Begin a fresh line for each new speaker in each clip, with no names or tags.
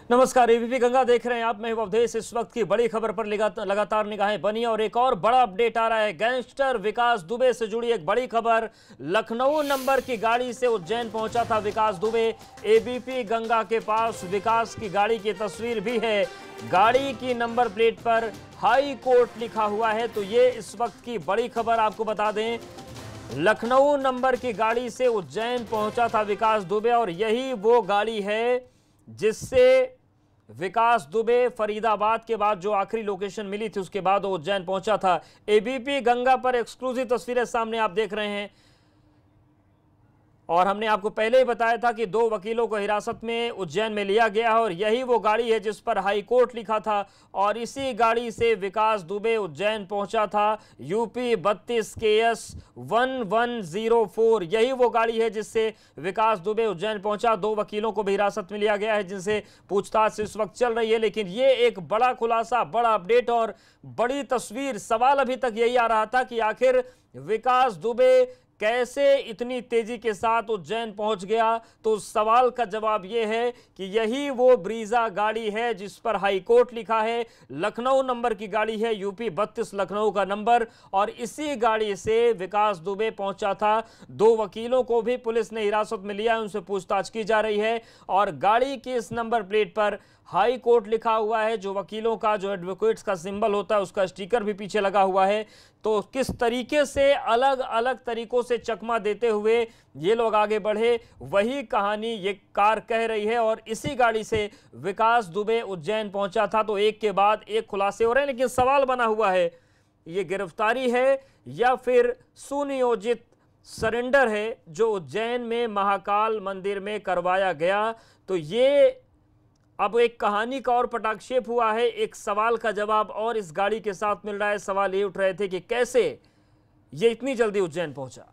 नमस्कार, एबीपी गंगा देख रहे हैं आप। मैं अवधेश। इस वक्त की बड़ी खबर पर लगातार निगाहें बनी और एक और बड़ा अपडेट आ रहा है। गैंगस्टर विकास दुबे से जुड़ी एक बड़ी खबर। लखनऊ नंबर की गाड़ी से उज्जैन पहुंचा था विकास दुबे। एबीपी गंगा के पास विकास की गाड़ी की तस्वीर भी है। गाड़ी की नंबर प्लेट पर हाई कोर्ट लिखा हुआ है। तो ये इस वक्त की बड़ी खबर आपको बता दें। लखनऊ नंबर की गाड़ी से उज्जैन पहुंचा था विकास दुबे और यही वो गाड़ी है जिससे विकास दुबे फरीदाबाद के बाद जो आखिरी लोकेशन मिली थी उसके बाद वो उज्जैन पहुंचा था। एबीपी गंगा पर एक्सक्लूसिव तस्वीरें सामने आप देख रहे हैं और हमने आपको पहले ही बताया था कि 2 वकीलों को हिरासत में उज्जैन में लिया गया है और यही वो गाड़ी है जिस पर हाई कोर्ट लिखा था और इसी गाड़ी से विकास दुबे उज्जैन पहुंचा था। यूपी 32 KS 1104 यही वो गाड़ी है जिससे विकास दुबे उज्जैन पहुंचा। 2 वकीलों को भी हिरासत में लिया गया है जिनसे पूछताछ इस वक्त चल रही है। लेकिन ये एक बड़ा खुलासा, बड़ा अपडेट और बड़ी तस्वीर। सवाल अभी तक यही आ रहा था कि आखिर विकास दुबे कैसे इतनी तेजी के साथ उज्जैन पहुंच गया। तो सवाल का जवाब यह है कि यही वो ब्रीजा गाड़ी है जिस पर हाई कोर्ट लिखा है। लखनऊ नंबर की गाड़ी है, यूपी 32 लखनऊ का नंबर और इसी गाड़ी से विकास दुबे पहुंचा था। 2 वकीलों को भी पुलिस ने हिरासत में लिया है, उनसे पूछताछ की जा रही है और गाड़ी की इस नंबर प्लेट पर हाई कोर्ट लिखा हुआ है। जो वकीलों का, जो एडवोकेट्स का सिंबल होता है उसका स्टिकर भी पीछे लगा हुआ है। तो किस तरीके से अलग अलग तरीकों से चकमा देते हुए ये लोग आगे बढ़े, वही कहानी ये कार कह रही है और इसी गाड़ी से विकास दुबे उज्जैन पहुंचा था। तो एक के बाद एक खुलासे हो रहे हैं, लेकिन सवाल बना हुआ है ये गिरफ्तारी है या फिर सुनियोजित सरेंडर है जो उज्जैन में महाकाल मंदिर में करवाया गया। तो ये अब एक कहानी का और पटाक्षेप हुआ है। एक सवाल का जवाब और इस गाड़ी के साथ मिल रहा है। सवाल ये उठ रहे थे कि कैसे ये इतनी जल्दी उज्जैन पहुंचा।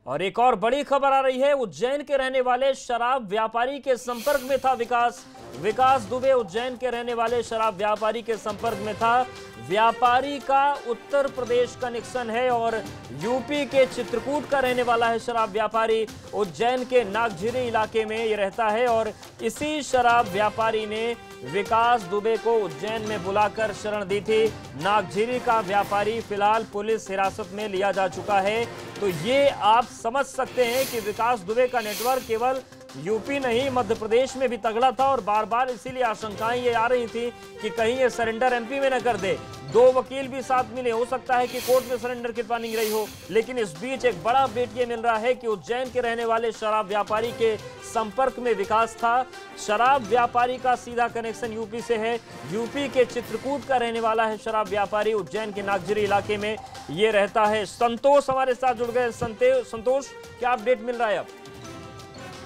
और एक और बड़ी खबर आ रही है। उज्जैन के रहने वाले शराब व्यापारी के संपर्क में था विकास दुबे उज्जैन के रहने वाले शराब व्यापारी के संपर्क में था। व्यापारी का उत्तर प्रदेश कनेक्शन है और यूपी के चित्रकूट का रहने वाला है शराब व्यापारी। उज्जैन के नागझिरी इलाके में ये रहता है और इसी शराब व्यापारी ने विकास दुबे को उज्जैन में बुलाकर शरण दी थी। नागझिरी का व्यापारी फिलहाल पुलिस हिरासत में लिया जा चुका है। तो ये आप समझ सकते हैं कि विकास दुबे का नेटवर्क केवल यूपी नहीं, मध्य प्रदेश में भी तगड़ा था और बार बार इसीलिए आशंकाएं ये आ रही थी कि कहीं ये सरेंडर एमपी में न कर दे। 2 वकील भी साथ मिले, हो सकता है कि कोर्ट में सरेंडर की प्लानिंग रही हो। लेकिन इस बीच एक बड़ा अपडेट ये मिल रहा है कि उज्जैन के रहने वाले शराब व्यापारी के संपर्क में विकास था। शराब व्यापारी का सीधा कनेक्शन यूपी से है। यूपी के चित्रकूट का रहने वाला है शराब व्यापारी। उज्जैन के नागझिरी इलाके में ये रहता है। संतोष हमारे साथ जुड़ गए। संतोष, क्या अपडेट मिल रहा है अब?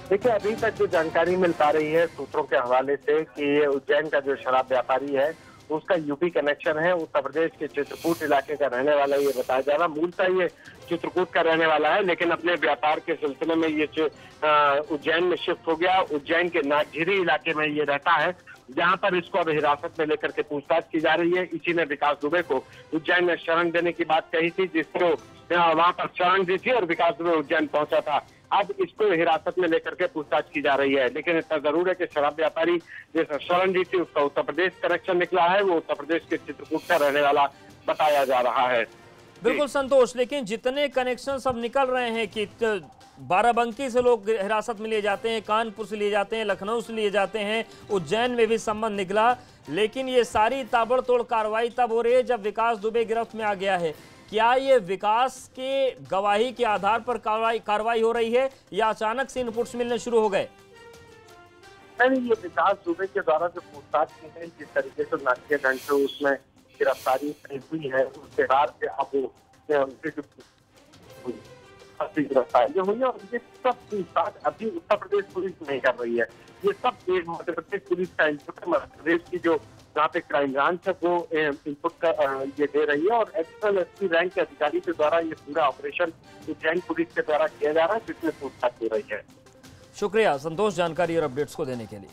देखिए, अभी तक जो जानकारी मिल पा रही है सूत्रों के हवाले से कि ये उज्जैन का जो शराब व्यापारी है उसका यूपी कनेक्शन है। उत्तर प्रदेश के चित्रकूट इलाके का रहने वाला ये बताया जा रहा। मूलतः ये चित्रकूट का रहने वाला है, लेकिन अपने व्यापार के सिलसिले में ये उज्जैन में शिफ्ट हो गया। उज्जैन के नागझिरी इलाके में ये रहता है, जहां पर इसको अब हिरासत में लेकर के पूछताछ की जा रही है। इसी ने विकास दुबे को उज्जैन में शरण देने की बात कही थी, जिसको वहां पर शरण दी थी और विकास दुबे उज्जैन पहुंचा था। अब इसको हिरासत में लेकर के पूछताछ की जा रही है। लेकिन इतना जरूर है कि शराब व्यापारी जिस शरण दी थी उसका उत्तर प्रदेश कनेक्शन निकला है। वो उत्तर प्रदेश के चित्रकूट का रहने वाला बताया जा रहा है।
बिल्कुल संतोष, लेकिन जितने कनेक्शन सब निकल रहे हैं कि बाराबंकी से लोग हिरासत में लिए जाते हैं, कानपुर से लिए जाते हैं, लखनऊ से लिए जाते हैं, उज्जैन में भी संबंध निकला। लेकिन ये सारी ताबड़तोड़ कार्रवाई तब हो रही है जब विकास दुबे गिरफ्त में आ गया है। क्या ये विकास के गवाही के आधार पर कार्रवाई हो रही है या अचानक से इनपुट्स मिलने शुरू हो गए?
नहीं, ये विकास दुबे के द्वारा जो पूछताछ की है, जिस तरीके से नाट्यगंज से उसमें गिरफ्तारी हुई है, उसके बाद से अब गिरफ्तारी हुई है और ये सब पूछताछ अभी उत्तर प्रदेश पुलिस नहीं कर रही है। ये सब मध्य प्रदेश पुलिस का इनपुट है। मध्य प्रदेश की जो जहाँ पे क्राइम ब्रांच है वो इनपुट का ये दे रही है और एक्सएल एसपी रैंक के अधिकारी के द्वारा ये पूरा ऑपरेशन उज्जैन पुलिस के द्वारा किया जा रहा है, जिसमें पूछताछ हो रही है।
शुक्रिया संतोष जानकारी और अपडेट्स को देने के लिए।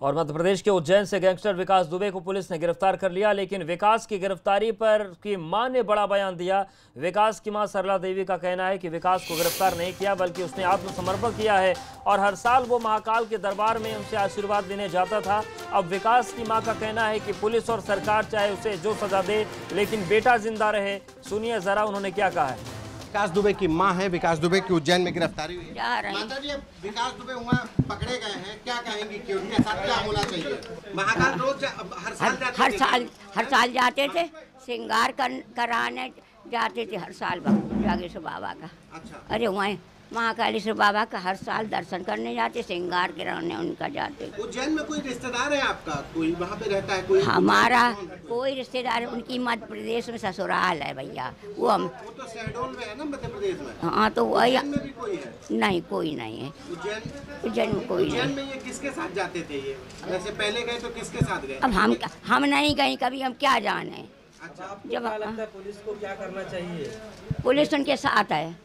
और मध्य प्रदेश के उज्जैन से गैंगस्टर विकास दुबे को पुलिस ने गिरफ्तार कर लिया, लेकिन विकास की गिरफ्तारी पर की मां ने बड़ा बयान दिया। विकास की मां सरला देवी का कहना है कि विकास को गिरफ्तार नहीं किया बल्कि उसने आत्मसमर्पण किया है और हर साल वो महाकाल के दरबार में उनसे आशीर्वाद लेने जाता था। अब विकास की मां का कहना है कि पुलिस और सरकार चाहे उसे जो सजा दे लेकिन बेटा जिंदा रहे। सुनिए जरा उन्होंने क्या कहा है।
विकास दुबे की मां है। विकास दुबे की उज्जैन में गिरफ्तारी हुई है।
माता
जी, विकास दुबे वहाँ पकड़े गए हैं, क्या कहेंगी कि उनके साथ क्या होना चाहिए? महाकाल रोज
हर साल जाते थे, श्रृंगार कराने जाते थे हर साल जागेश्वर बाबा का।
अच्छा।
अरे वहाँ महाकालेश्वर बाबा का हर साल दर्शन करने जाते, श्रृंगार कराने उनका जाते।
उज्जैन में कोई रिश्तेदार है आपका? कोई वहाँ पे रहता है? कोई
हमारा कोई रिश्तेदार, उनकी मध्य प्रदेश में ससुराल है भैया। वो
तो शहडोल में है ना, मध्य प्रदेश में।
हाँ, तो वही
में भी कोई है?
नहीं, कोई नहीं है उज्जैन में कोई नहीं।
में ये किसके साथ जाते थे? ये वैसे पहले गए तो किसके साथ गए?
अब हम नहीं गए कभी, हम क्या जाने।
अच्छा।
जब लगता है पुलिस को क्या करना चाहिए?
पुलिस उनके साथ है,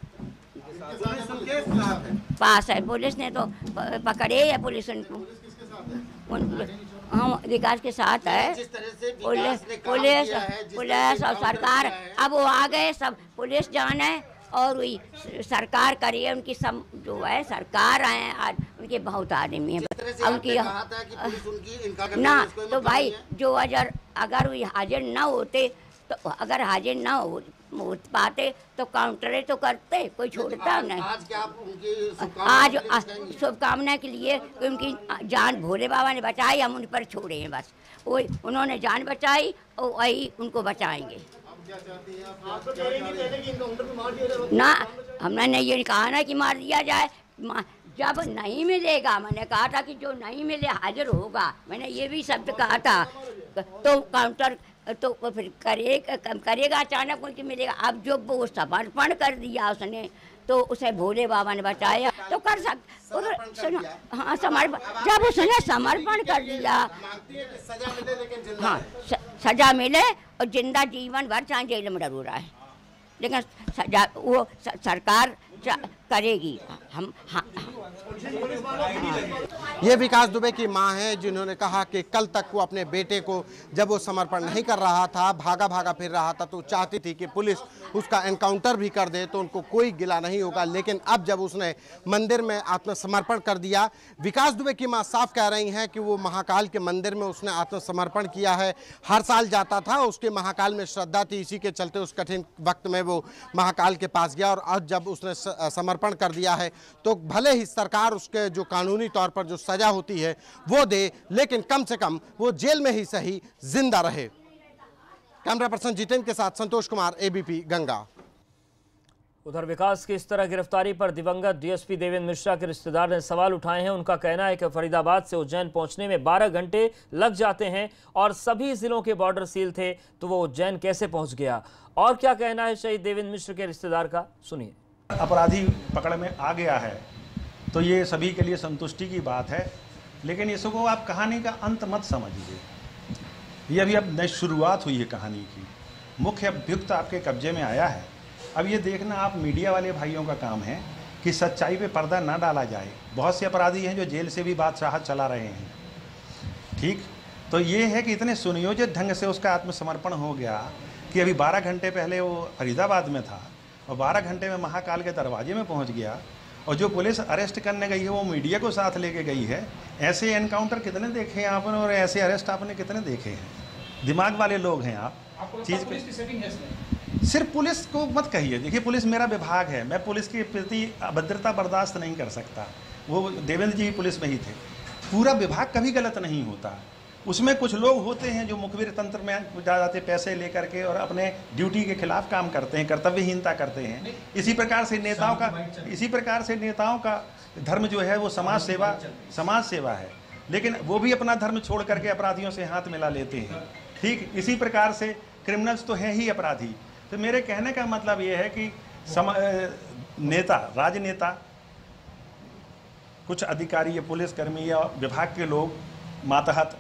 पास है। पुलिस ने तो पकड़े है, पुलिस उनको हम विकास के साथ है। पुलिस और सरकार, अब वो आ गए सब, पुलिस जाने और वही सरकार करिए। उनकी सब जो है सरकार आए आज, उनके बहुत आदमी है उनकी ना। तो भाई जो अगर वही हाजिर ना होते, तो अगर हाजिर ना हो पाते तो काउंटरे तो करते, कोई छोड़ता नहीं। आज शुभकामना के लिए उनकी जान भोले बाबा ने बचाई, हम उन पर छोड़े हैं बस। वही उन्होंने जान बचाई और वही उनको बचाएंगे ना। हमने ये कहा ना कि मार दिया जाए, जब नहीं मिलेगा, मैंने कहा था कि जो नहीं मिले हाजिर होगा, मैंने ये भी शब्द कहा था। तो काउंटर तो फिर करेगा अचानक उनकी मिलेगा। अब जो वो समर्पण कर दिया उसने, तो उसे भोले बाबा ने बचाया तो कर सुनो। हाँ, समर्पण जब उसने समर्पण कर दिया, हाँ सजा मिले और जिंदा जीवन भर चाहे जेल में डरू रहा है, लेकिन सजा वो सरकार करेगी। हम
ये विकास दुबे की मां है, जिन्होंने कहा कि कल तक वो अपने बेटे को, जब वो समर्पण नहीं कर रहा था, भागा फिर रहा था, तो चाहती थी कि पुलिस उसका एनकाउंटर भी कर दे तो उनको कोई गिला नहीं होगा। लेकिन अब जब उसने मंदिर में आत्मसमर्पण कर दिया, विकास दुबे की मां साफ कह रही हैं कि वो महाकाल के मंदिर में उसने आत्मसमर्पण किया है। हर साल जाता था, उसके महाकाल में श्रद्धा थी, इसी के चलते उस कठिन वक्त में वो महाकाल के पास गया। और आज जब उसने समर्पण कर दिया है तो भले ही सरकार उसके जो कानूनी तौर पर जो सजा होती है वो दे, लेकिन कम से कम वो जेल में ही सही जिंदा रहे। कैमरा पर्सन जितेंद्र के साथ संतोष कुमार, एबीपी गंगा।
उधर विकास की इस तरह गिरफ्तारी पर दिवंगत डीएसपी देवेंद्र मिश्रा के रिश्तेदार ने सवाल उठाए हैं। उनका कहना है कि फरीदाबाद से उज्जैन पहुंचने में 12 घंटे लग जाते हैं और सभी जिलों के बॉर्डर सील थे, तो वो उज्जैन कैसे पहुंच गया? और क्या कहना है शहीद देवेंद्र मिश्र के रिश्तेदार का, सुनिए।
अपराधी पकड़ में आ गया है तो ये सभी के लिए संतुष्टि की बात है, लेकिन इसको आप कहानी का अंत मत समझिए। ये अभी अब नई शुरुआत हुई है कहानी की। मुख्य अभियुक्त आपके कब्जे में आया है। अब ये देखना आप मीडिया वाले भाइयों का काम है कि सच्चाई पे पर्दा ना डाला जाए। बहुत से अपराधी हैं जो जेल से भी बादशाह चला रहे हैं, ठीक। तो ये है कि इतने सुनियोजित ढंग से उसका आत्मसमर्पण हो गया कि अभी 12 घंटे पहले वो फरीदाबाद में था और 12 घंटे में महाकाल के दरवाजे में पहुंच गया। और जो पुलिस अरेस्ट करने गई है वो मीडिया को साथ लेके गई है। ऐसे एनकाउंटर कितने देखे हैं आपने और ऐसे अरेस्ट आपने कितने देखे हैं? दिमाग वाले लोग हैं आप। चीज़ पे सिर्फ पुलिस को मत कहिए। देखिए, पुलिस मेरा विभाग है, मैं पुलिस के प्रति अभद्रता बर्दाश्त नहीं कर सकता। वो देवेंद्र जी पुलिस में ही थे। पूरा विभाग कभी गलत नहीं होता। उसमें कुछ लोग होते हैं जो मुखबिर तंत्र में जाते पैसे लेकर के और अपने ड्यूटी के खिलाफ काम करते हैं, कर्तव्यहीनता करते हैं। इसी प्रकार से नेताओं का धर्म जो है वो समाज सेवा है, लेकिन वो भी अपना धर्म छोड़ करके अपराधियों से हाथ मिला लेते हैं, ठीक। इसी प्रकार से क्रिमिनल्स तो हैं ही अपराधी। तो मेरे कहने का मतलब ये है कि राजनेता, कुछ अधिकारी या पुलिसकर्मी या विभाग के लोग, मातहत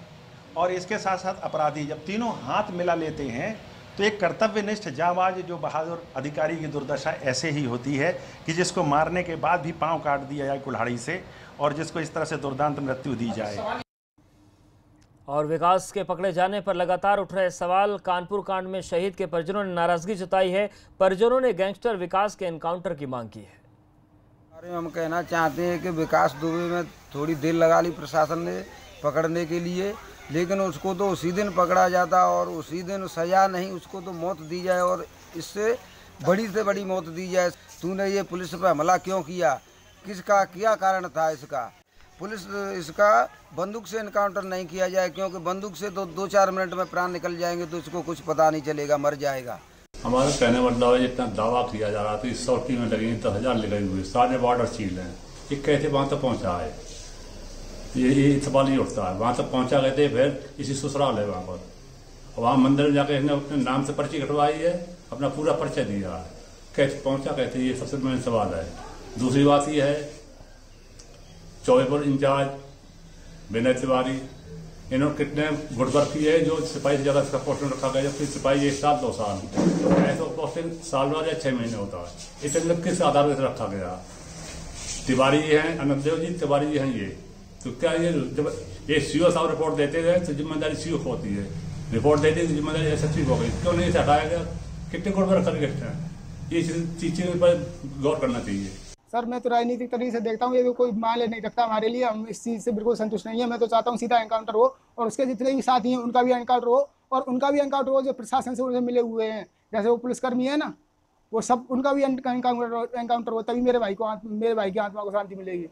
और इसके साथ साथ अपराधी, जब तीनों हाथ मिला लेते हैं तो एक कर्तव्यनिष्ठ जाबाज जो बहादुर अधिकारी की दुर्दशा ऐसे ही होती है कि जिसको मारने के बाद भी पांव काट दिया जाए कुल्हाड़ी से और जिसको इस तरह से दुर्दांत मृत्यु दी जाए।
और विकास के पकड़े जाने पर लगातार उठ रहे सवाल। कानपुर कांड में शहीद के परिजनों ने नाराजगी जताई है। परिजनों ने गैंगस्टर विकास के एनकाउंटर की मांग की है।
हम कहना चाहते हैं कि विकास दुबे में थोड़ी देर लगा ली प्रशासन ने पकड़ने के लिए, लेकिन उसको तो उसी दिन पकड़ा जाता और उसी दिन सजा नहीं, उसको तो मौत दी जाए और इससे बड़ी से बड़ी मौत दी जाए। तूने ये पुलिस पर हमला क्यों किया, किसका क्या कारण था इसका? पुलिस इसका बंदूक से इनकाउंटर नहीं किया जाए, क्योंकि बंदूक से तो 2-4 मिनट में प्राण निकल जाएंगे तो इसको कुछ पता नहीं चलेगा, मर जाएगा।
हमारे कहने मतलब है जितना दावा किया जा रहा था इस सौटी में लगेंगे 10,000 लगे हुए, सारे बॉर्डर सील हैं, ये कैसे वहाँ तक पहुँचा है, ये सवाल ही उठता है। वहाँ तक पहुँचा गए थे, फिर इसी ससुराल है वहाँ पर, वहाँ मंदिर में जाकर इसने अपने नाम से पर्ची कटवाई है, अपना पूरा परिचय दिया है, कैसे पहुँचा कहते, ये सबसे मेन सवाल है। दूसरी बात ये है, चौबेपुर इंचार्ज विनय तिवारी, इन्होंने कितने गुटवर्क किए है जो सिपाही से ज्यादा इसका पोस्टिंग रखा गया, जबकि सिपाही 1 साल 2 साल ऐसा पोस्टिंग साल बाद या 6 महीने होता है। इतने किस आधार पर रखा गया? तिवारी जी हैं, अनंत देव जी तिवारी जी हैं, ये तो क्या ये जब ये सीओ साहब रिपोर्ट देते गए तो जिम्मेदारी सीओ को होती है, रिपोर्ट देती तो जिम्मेदारी एसएसपी को हो गई, क्यों नहीं इसे हटाया गया? कितने गुटवर्क करके हैं, ये चीजें पर गौर करना चाहिए।
सर मैं तो राजनीतिक तरीके से देखता हूँ, ये कोई मायने नहीं रखता हमारे लिए, हम इस चीज़ से बिल्कुल संतुष्ट नहीं है। मैं तो चाहता हूँ सीधा एनकाउंटर हो और उसके जितने भी साथी हैं उनका भी एनकाउंटर हो, और उनका भी एनकाउंटर हो जो प्रशासन से उनसे मिले हुए हैं, जैसे वो पुलिसकर्मी है ना, वो सब उनका भी एनकाउंटर हो, तभी मेरे भाई की आत्मा को शांति मिलेगी।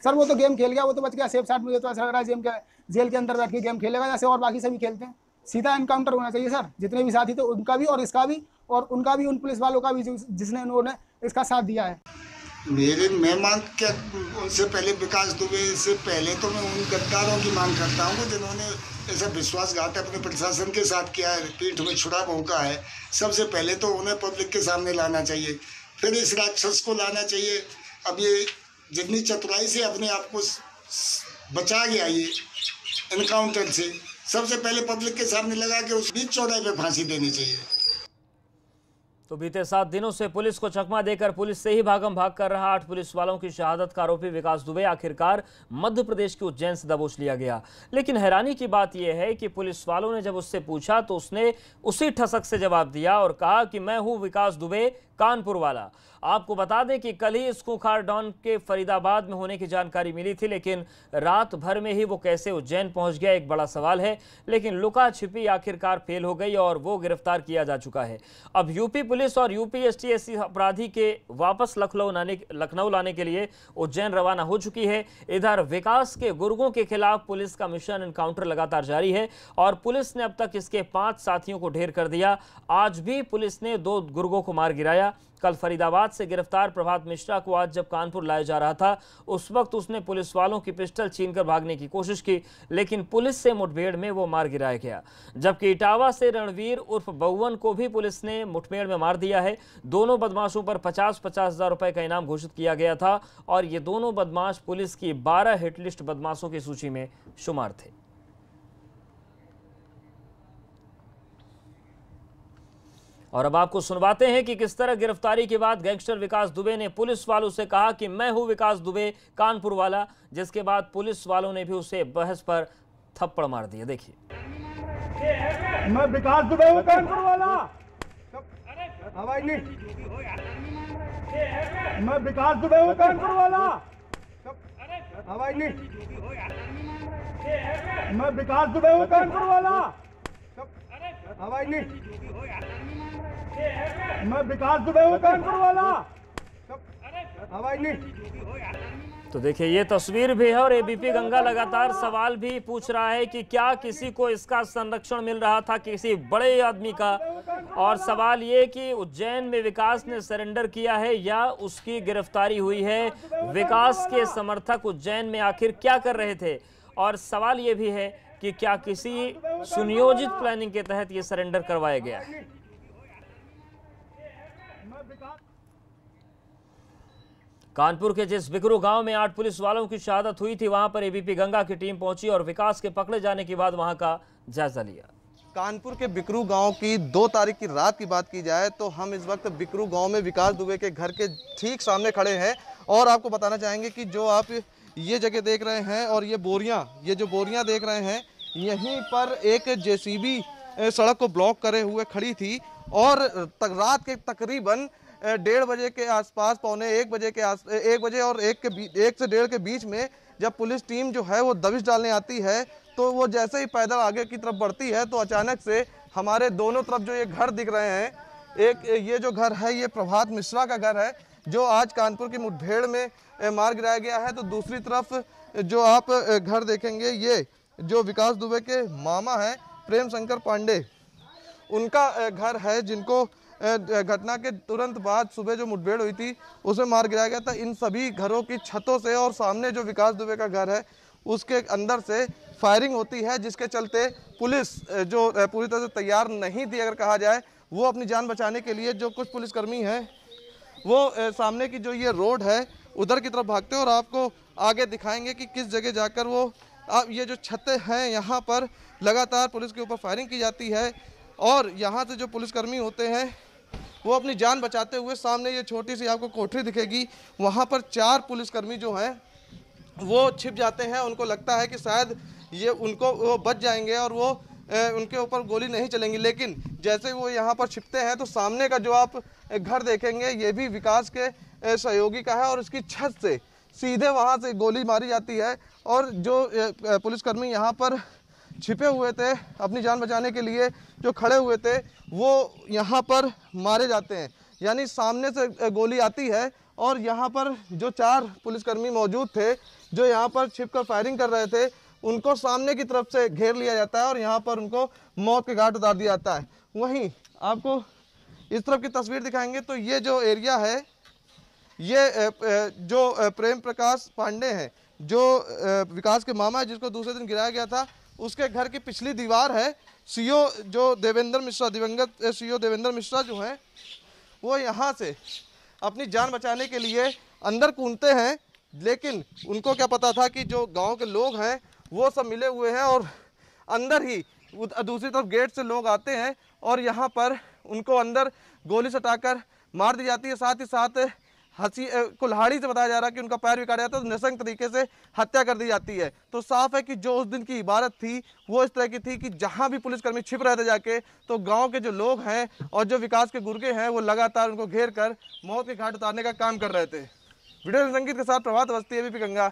सर वो तो गेम खेल गया, वो तो बच गया सेफ साइड। मुझे तो ऐसा लग रहा है जेल के अंदर बैठ के गेम खेलेगा जैसे और बाकी सभी खेलते हैं। सीधा एनकाउंटर होना चाहिए सर, जितने भी साथी थे उनका भी और इसका भी, और उनका भी, उन पुलिस वालों का भी जिसने उन्होंने इसका साथ दिया है।
मैं मांग क्या, उनसे पहले विकास दुबे से पहले तो मैं उन गद्दारों की मांग करता हूँ जिन्होंने ऐसा विश्वासघात अपने प्रशासन के साथ किया है, पीठ में छुरा भोंका है। सबसे पहले तो उन्हें पब्लिक के सामने लाना चाहिए, फिर इस राक्षस को लाना चाहिए। अब ये जितनी चतुराई से अपने आप को बचा गया ये एनकाउंटर से, सबसे पहले पब्लिक के सामने लगा के उस बीच चौड़ाई पे फांसी देनी चाहिए।
तो बीते 7 दिनों से पुलिस को चकमा देकर पुलिस से ही भागम भाग कर रहा 8 पुलिस वालों की शहादत का आरोपी विकास दुबे आखिरकार मध्य प्रदेश के उज्जैन से दबोच लिया गया। लेकिन हैरानी की बात यह है कि पुलिस वालों ने जब उससे पूछा तो उसने उसी ठसक से जवाब दिया और कहा कि मैं हूं विकास दुबे, कानपुर वाला। आपको बता दें कि कल ही इस खूंखार डॉन के फरीदाबाद में होने की जानकारी मिली थी, लेकिन रात भर में ही वो कैसे उज्जैन पहुंच गया एक बड़ा सवाल है। लेकिन लुका छिपी आखिरकार फेल हो गई और वो गिरफ्तार किया जा चुका है। अब यूपी पुलिस और यूपी एसटीएससी अपराधी के वापस लखनऊ लाने के लिए उज्जैन रवाना हो चुकी है। इधर विकास के गुर्गों के खिलाफ पुलिस का मिशन एनकाउंटर लगातार जारी है और पुलिस ने अब तक इसके 5 साथियों को ढेर कर दिया। आज भी पुलिस ने 2 गुर्गों को मार गिराया। कल फरीदाबाद से गिरफ्तार प्रभात मिश्रा को आज जब कानपुर लाया जा रहा था उस वक्त उसने पुलिस वालों की पिस्टल छीनकर भागने की कोशिश की, लेकिन पुलिस से मुठभेड़ में वो मार गिराया गया। जबकि इटावा से रणवीर उर्फ बउवन को भी पुलिस ने मुठभेड़ में मार दिया है। दोनों बदमाशों पर 50-50 हजार रुपए का इनाम घोषित किया गया था और ये दोनों बदमाश पुलिस की 12 हिटलिस्ट बदमाशों की सूची में शुमार थे। और अब आपको सुनवाते हैं कि किस तरह गिरफ्तारी के बाद गैंगस्टर विकास दुबे ने पुलिस वालों से कहा कि मैं हूं विकास दुबे, कानपुर वाला, जिसके बाद पुलिस वालों ने भी उसे बहस पर थप्पड़ मार दिया। देखिए,
मैं विकास दुबे हूं, कानपुर वाला। मैं विकास दुबे हूं, कानपुर वाला। मैं विकास दुबे हूं, कानपुर वाला। मैं विकास दुबे हूं, कानपुर वाला।
तो देखिए ये तस्वीर भी है और एबीपी गंगा लगातार सवाल भी पूछ रहा है कि क्या किसी को इसका संरक्षण मिल रहा था, किसी बड़े आदमी का। और सवाल ये कि उज्जैन में विकास ने सरेंडर किया है या उसकी गिरफ्तारी हुई है। विकास के समर्थक उज्जैन में आखिर क्या कर रहे थे। और सवाल ये भी है कि क्या किसी सुनियोजित प्लानिंग के तहत ये सरेंडर करवाया गया है। कानपुर के जिस बिकरू गांव में 8 पुलिस वालों की शहादत हुई थी वहां पर एबीपी गंगा की टीम पहुंची और विकास के पकड़े जाने के बाद वहां का जायजा लिया।
कानपुर के बिकरू गांव की 2 तारीख की रात की बात की जाए तो हम इस वक्त बिकरू गांव में विकास दुबे के घर के ठीक सामने खड़े हैं और आपको बताना चाहेंगे कि जो आप ये जगह देख रहे हैं और ये जो बोरियां देख रहे हैं, यहीं पर एक जेसीबी सड़क को ब्लॉक करे हुए खड़ी थी और रात के तकरीबन 1:30 बजे के आसपास, पौने 1 बजे के 1 बजे और 1 से 1:30 के बीच में जब पुलिस टीम जो है वो दबिश डालने आती है, तो वो जैसे ही पैदल आगे की तरफ बढ़ती है तो अचानक से हमारे दोनों तरफ जो ये घर दिख रहे हैं, एक ये जो घर है ये प्रभात मिश्रा का घर है जो आज कानपुर की मुठभेड़ में मार गिराया गया है। तो दूसरी तरफ जो आप घर देखेंगे, ये जो विकास दुबे के मामा हैं प्रेम शंकर पांडे, उनका घर है जिनको घटना के तुरंत बाद सुबह जो मुठभेड़ हुई थी उसमें मार गिराया गया था। इन सभी घरों की छतों से और सामने जो विकास दुबे का घर है उसके अंदर से फायरिंग होती है, जिसके चलते पुलिस जो पूरी तरह से तैयार नहीं थी अगर कहा जाए, वो अपनी जान बचाने के लिए जो कुछ पुलिसकर्मी हैं वो सामने की जो ये रोड है उधर की तरफ भागते हैं और आपको आगे दिखाएंगे कि किस जगह जाकर वो ये जो छतें हैं यहाँ पर लगातार पुलिस के ऊपर फायरिंग की जाती है और यहाँ से जो पुलिसकर्मी होते हैं वो अपनी जान बचाते हुए, सामने ये छोटी सी आपको कोठरी दिखेगी, वहाँ पर 4 पुलिसकर्मी जो हैं वो छिप जाते हैं। उनको लगता है कि शायद ये उनको वो बच जाएंगे और वो उनके ऊपर गोली नहीं चलेंगी, लेकिन जैसे वो यहाँ पर छिपते हैं तो सामने का जो आप घर देखेंगे ये भी विकास के सहयोगी का है और इसकी छत से सीधे वहाँ से गोली मारी जाती है और जो पुलिसकर्मी यहाँ पर छिपे हुए थे अपनी जान बचाने के लिए जो खड़े हुए थे वो यहाँ पर मारे जाते हैं। यानी सामने से गोली आती है और यहाँ पर जो 4 पुलिसकर्मी मौजूद थे जो यहाँ पर छिपकर फायरिंग कर रहे थे उनको सामने की तरफ से घेर लिया जाता है और यहाँ पर उनको मौत के घाट उतार दिया जाता है। वहीं आपको इस तरफ की तस्वीर दिखाएंगे तो ये जो एरिया है ये जो प्रेम प्रकाश पांडे हैं जो विकास के मामा है जिसको दूसरे दिन गिराया गया था, उसके घर की पिछली दीवार है। सीओ जो देवेंद्र मिश्रा, दिवंगत सीओ देवेंद्र मिश्रा जो हैं वो यहाँ से अपनी जान बचाने के लिए अंदर कूदते हैं, लेकिन उनको क्या पता था कि जो गांव के लोग हैं वो सब मिले हुए हैं और अंदर ही दूसरी तरफ गेट से लोग आते हैं और यहाँ पर उनको अंदर गोली सटाकर मार दी जाती है। साथ ही साथ कुल्हाड़ी से बताया जा रहा है कि उनका पैर भी काटा जाता है, तो नृशंस तरीके से हत्या कर दी जाती है। तो साफ है कि जो उस दिन की इबारत थी वो इस तरह की थी कि जहां भी पुलिसकर्मी छिप रहे थे जाके, तो गांव के जो लोग हैं और जो विकास के गुर्गे हैं वो लगातार उनको घेर कर मौत के घाट उतारने का काम कर रहे थे। वीडियो संगीत के साथ प्रभात अवस्थी, एबीपी गंगा,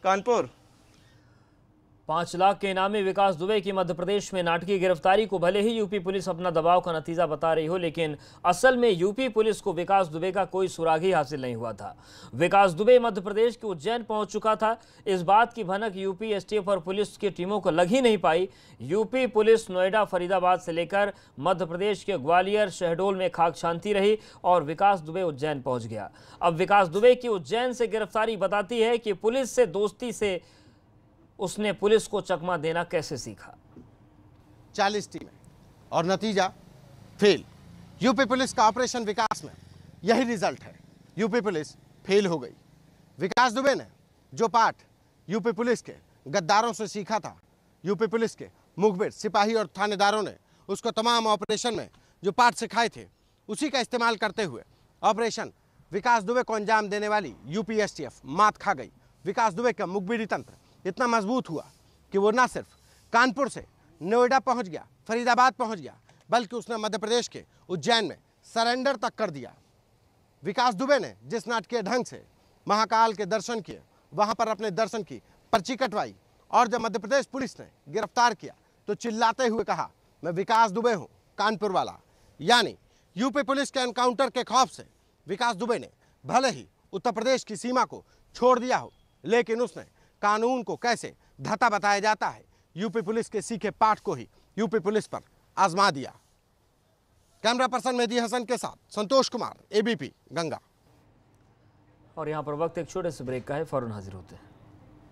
कानपुर।
5 लाख के इनामी विकास दुबे की मध्य प्रदेश में नाटकीय गिरफ्तारी को भले ही यूपी पुलिस अपना दबाव का नतीजा बता रही हो, लेकिन असल में यूपी पुलिस को विकास दुबे का कोई सुराग ही हासिल नहीं हुआ था। विकास दुबे मध्य प्रदेश के उज्जैन पहुंच चुका था। इस बात की भनक यूपी एसटीएफ और पुलिस की टीमों को लग ही नहीं पाई। यूपी पुलिस नोएडा, फरीदाबाद से लेकर मध्य प्रदेश के ग्वालियर, शहडोल में खाक शांति रही और विकास दुबे उज्जैन पहुंच गया। अब विकास दुबे की उज्जैन से गिरफ्तारी बताती है कि पुलिस से दोस्ती से उसने पुलिस को चकमा देना कैसे सीखा।
40 टीमें और नतीजा फेल। यूपी पुलिस का ऑपरेशन विकास में यही रिजल्ट है, यूपी पुलिस फेल हो गई। विकास दुबे ने जो पाठ यूपी पुलिस के गद्दारों से सीखा था, यूपी पुलिस के मुखबिर सिपाही और थानेदारों ने उसको तमाम ऑपरेशन में जो पाठ सिखाए थे उसी का इस्तेमाल करते हुए ऑपरेशन विकास दुबे को अंजाम देने वाली यूपी एसटीएफ मात खा गई। विकास दुबे का मुखबिरी तंत्र इतना मजबूत हुआ कि वो ना सिर्फ कानपुर से नोएडा पहुंच गया, फरीदाबाद पहुंच गया, बल्कि उसने मध्य प्रदेश के उज्जैन में सरेंडर तक कर दिया। विकास दुबे ने जिस नाटकीय ढंग से महाकाल के दर्शन किए, वहां पर अपने दर्शन की पर्ची कटवाई और जब मध्य प्रदेश पुलिस ने गिरफ्तार किया तो चिल्लाते हुए कहा, मैं विकास दुबे हूं, कानपुर वाला। यानी यूपी पुलिस के एनकाउंटर के खौफ से विकास दुबे ने भले ही उत्तर प्रदेश की सीमा को छोड़ दिया हो, लेकिन उसने कानून को कैसे धता बताया जाता है, यूपी पुलिस के सीखे पाठ को ही यूपी पुलिस पर आजमा दिया। कैमरा पर्सन मेहदी हसन के साथ संतोष कुमार, एबीपी गंगा।
और यहाँ पर वक्त एक छोटे से ब्रेक का है, फौरन हाजिर होते हैं।